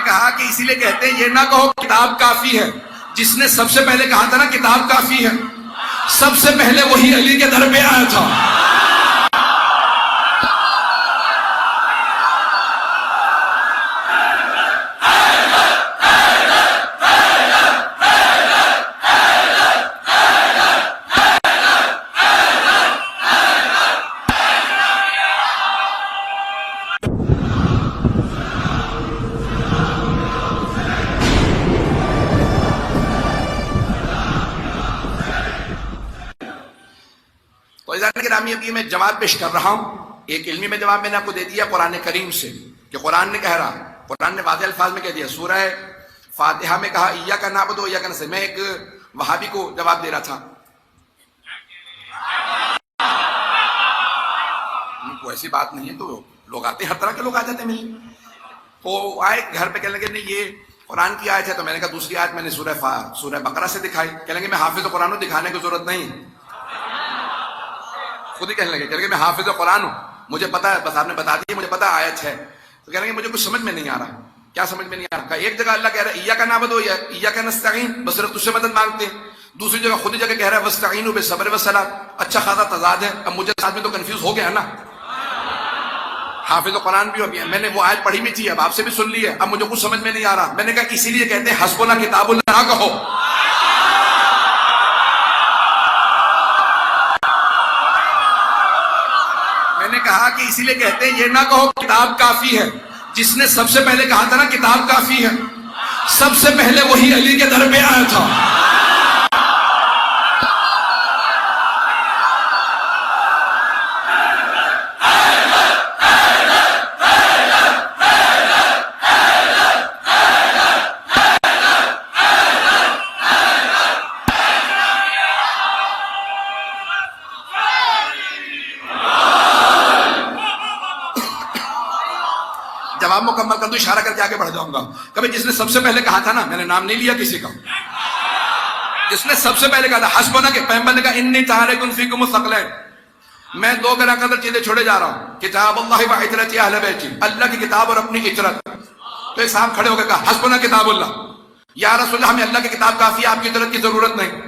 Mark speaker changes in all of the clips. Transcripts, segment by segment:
Speaker 1: کہا کہ اسی لیے کہتے ہیں یہ نہ کہو کتاب کافی ہے، جس نے سب سے پہلے کہا تھا نا کتاب کافی ہے، سب سے پہلے وہی علی کے در پہ آیا تھا۔ گرامی ابھی میں جواب پیش کر رہا ہوں، ایک علمی میں جواب میں نے آپ کو دے دیا قرآن کریم سے کہ قرآن نے کہہ رہا، قرآن نے واضح الفاظ میں کہہ دیا، سورہ فاتحہ میں کہا ایاک نعبد و ایاک نستعین۔ میں ایک وہابی کو جواب دے رہا تھا، کوئی ایسی بات نہیں ہے، تو لوگ آتے ہیں، ہر طرح کے لوگ آ جاتے ہیں ملنے، تو آئے گھر پہ کہنے لگے نہیں یہ قرآن کی آیت ہے، تو میں نے کہا دوسری آیت میں نے سورہ بقرہ سے دکھائی، کہنے لگے میں حافظ قرآن ہوں، دکھانے کی ضرورت نہیں، خود ہی کہنے لگے میں حافظ قرآن ہوں، مجھے پتا ہے، بس آپ نے بتا دی مجھے پتا آیت ہے، تو کہنے لگے مجھے کچھ سمجھ میں نہیں آ رہا۔ کیا سمجھ میں نہیں آ رہا؟ ایک جگہ اللہ کہہ رہا ہے ایاک نعبد و ایاک نستعین، بس صرف تجھ سے مدد مانگتے ہیں، دوسری جگہ خود ہی جگہ کہہ رہا ہے واستعینوا بالصبر والصلاۃ، اچھا خاصا تضاد ہے۔ اب مجھے ساتھ میں تو کنفیوز ہو گیا نا، حافظ قرآن بھی ہو گیا، میں نے وہ آیت پڑھی بھی تھی، اب آپ سے بھی سن لی ہے، اب مجھے کچھ سمجھ میں نہیں آ رہا۔ میں نے کہا اسی لیے کہتے ہیں حسبنا کتاب اللہ نہ کہو، میں نے کہا کہ اسی لیے کہتے ہیں یہ نہ کہو کتاب کافی ہے، جس نے سب سے پہلے کہا تھا نا کتاب کافی ہے، سب سے پہلے وہی علی کے در پہ آیا تھا۔ جواب مکمل کر دو، اشارہ کر کے آگے بڑھ جاؤں گا۔ کبھی جس نے سب سے پہلے کہا تھا نا، میں نے نام نہیں لیا کسی کا، جس نے سب سے پہلے کہا تھا حسبنا کہ پیغمبر نے کہا انی تارک فیکم الثقلین، میں دو گنا قدر چیزیں چھوڑے جا رہا ہوں، کتاب اللہ و عترتی اہل بیتی، اللہ کی کتاب اور اپنی عترت۔ تو ایک صاحب کھڑے ہو کے کہا حسبنا کتاب اللہ، یا رسول اللہ ہمیں اللہ کی کتاب کافی ہے، آپ کی عترت کی ضرورت نہیں۔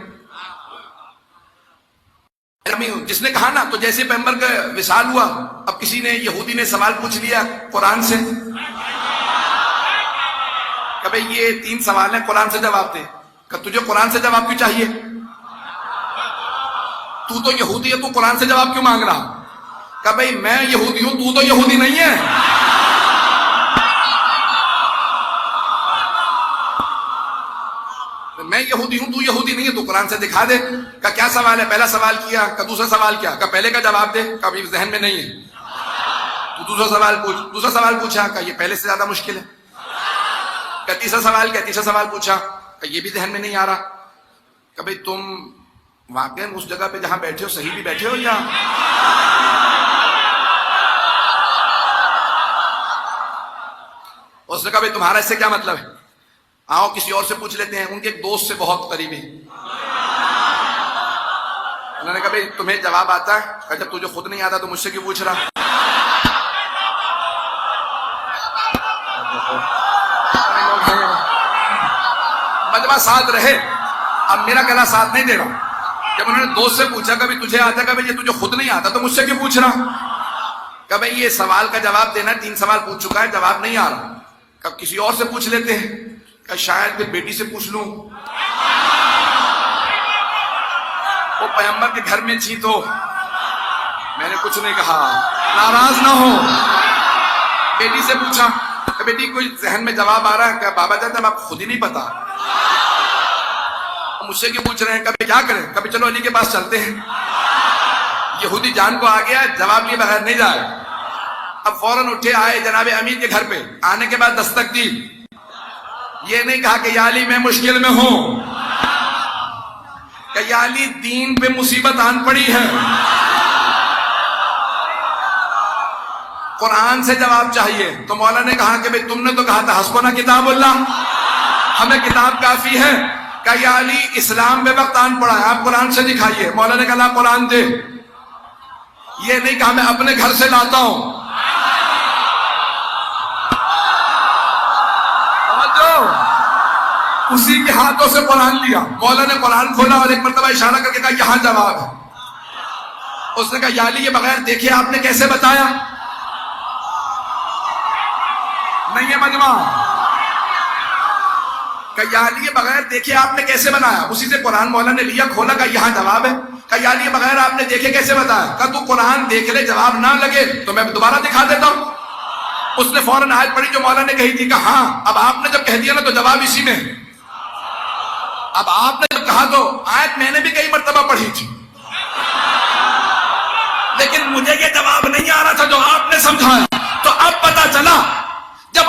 Speaker 1: جس نے کہا نا، تو جیسے پیغمبر کا وصال ہوا، اب کسی نے یہودی نے سوال پوچھ لیا قرآن سے کہ بھئی یہ 3 سوال ہیں، قرآن سے جواب دے۔ کہ تجھے قرآن سے جواب کیوں چاہیے؟ تو تو یہودی ہے، تو قرآن سے جواب کیوں مانگ رہا؟ کہ بھئی میں یہودی ہوں، تو تو یہودی نہیں ہے۔ میں یہودی ہوں، تو یہودی نہیں ہے، تو قرآن سے دکھا دے۔ کہ کیا سوال ہے؟ پہلا سوال کیا، کہ دوسرا سوال کیا؟ کہ پہلے کا جواب دے۔ کہ ابھی ذہن میں نہیں ہے، تو دوسرا سوال پوچھ۔ دوسرا سوال پوچھا کہ یہ پہلے سے زیادہ مشکل ہے۔ کہ تیسرا سوال کیا؟ تیسرا سوال پوچھا کہ یہ بھی ذہن میں نہیں آ رہا۔ کہ بھئی تم واقعاً اس جگہ پہ جہاں بیٹھے ہو صحیح بھی بیٹھے ہو یا؟ اس نے کہا بھئی تمہارا اس سے کیا مطلب ہے؟ آؤ کسی اور سے پوچھ لیتے ہیں، ان کے ایک دوست سے بہت قریبی۔ انہوں نے کہا بھئی تمہیں جواب آتا ہے؟ کہ جب تجھے خود نہیں آتا تو مجھ سے کیوں پوچھ رہا؟ مجمع ساتھ رہے، اب میرا گلا ساتھ نہیں دے رہا۔ جب انہوں نے دوست سے پوچھا کہ تجھے آتا ہے، کہ بھئی یہ تجھے خود نہیں آتا تو مجھ سے کیوں پوچھ رہا؟ کہ بھئی یہ سوال کا جواب دینا، 3 سوال پوچھ چکا ہے، جواب نہیں آ رہا، کہ کسی اور سے پوچھ لیتے ہیں۔ کہ شاید پھر بیٹی سے پوچھ لوں، وہ پیغمبر کے گھر میں تھی تو میں نے کچھ نہیں کہا، ناراض نہ ہو۔ بیٹی سے پوچھا کہ بیٹی کوئی ذہن میں جواب آ رہا ہے؟ کہ بابا جان آپ خود ہی نہیں پتا، مجھ سے کیوں پوچھ رہے ہیں؟ کبھی کیا کریں؟ کبھی چلو علی کے پاس چلتے ہیں۔ یہودی جان کو آ گیا، جواب لیے بغیر نہیں جائے۔ اب فوراً اٹھے، آئے جناب امیر کے گھر پہ، آنے کے بعد دستک دی، یہ نہیں کہا کہ یا علی میں مشکل میں ہوں، کہ یا علی دین پہ مصیبت آن پڑی ہے، قرآن سے جواب چاہیے۔ تو مولا نے کہا کہ بھئی تم نے تو کہا تھا حسبنا کتاب اللہ، ہمیں کتاب کافی ہے۔ کہ یا علی اسلام پہ وقت آن پڑا ہے، آپ قرآن سے دکھائیے۔ مولا نے کہا لا قرآن دے، یہ نہیں کہا میں اپنے گھر سے لاتا ہوں۔ اسی کے ہاتھوں سے قرآن لیا. مولا نے قرآن کھولا اور ایک مرتبہ اشارہ کر کے کہا یہاں جواب ہے. اس نے کہا یا علی یہ بغیر دیکھے آپ نے کیسے بتایا؟ نہیں ہے مجمع. کہ یا علی یہ بغیر دیکھے آپ نے کیسے بنایا؟ اسی سے قرآن مولا نے لیا کھولا کہ یہاں جواب ہے. کہ یا علی یہ بغیر آپ نے دیکھے کیسے بتایا؟ کہ تو قرآن دیکھ لے جواب نہ لگے تو میں دوبارہ دکھا دیتا ہوں. اس نے فوراً آیت پڑھی جو مولا نے کہی تھی کہ ہاں اب آپ نے جب کہہ دیا نا تو جواب اسی میں. اب آپ نے جب کہا تو آیت میں نے بھی کئی مرتبہ پڑھی تھی لیکن مجھے یہ جواب نہیں آ رہا تھا جو آپ نے سمجھایا. تو اب پتا چلا جب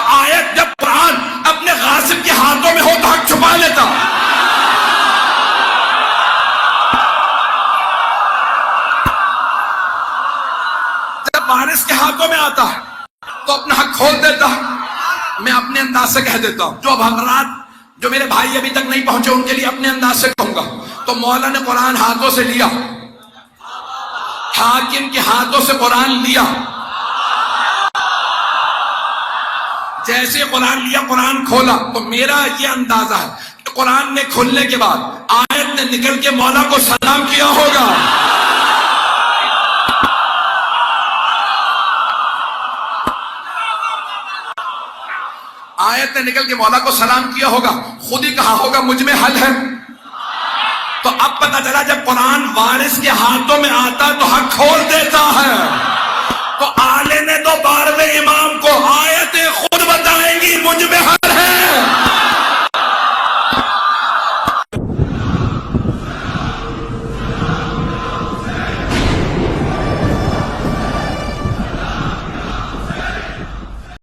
Speaker 1: قرآن اپنے غاصب کے ہاتھوں میں ہو تو حق چھپا لیتا. جب وارث کے ہاتھوں میں آتا ہے تو اپنا حق کھول دیتا. میں اپنے انداز سے کہہ دیتا ہوں جو اب حضرات جو میرے بھائی ابھی تک نہیں پہنچے ان کے لیے اپنے انداز سے کہوں گا. تو مولا نے قرآن ہاتھوں سے لیا, حاکم کے ہاتھوں سے قرآن لیا. جیسے قرآن لیا قرآن کھولا تو میرا یہ اندازہ ہے کہ قرآن نے کھولنے کے بعد آیت نے نکل کے مولا کو سلام کیا ہوگا. آیت نے نکل کے مولا کو سلام کیا ہوگا, خود ہی کہا ہوگا مجھ میں حل ہے. تو اب پتا چلا جب قرآن وارث کے ہاتھوں میں آتا تو حق کھول دیتا ہے. تو آلے نے تو 12ویں امام کو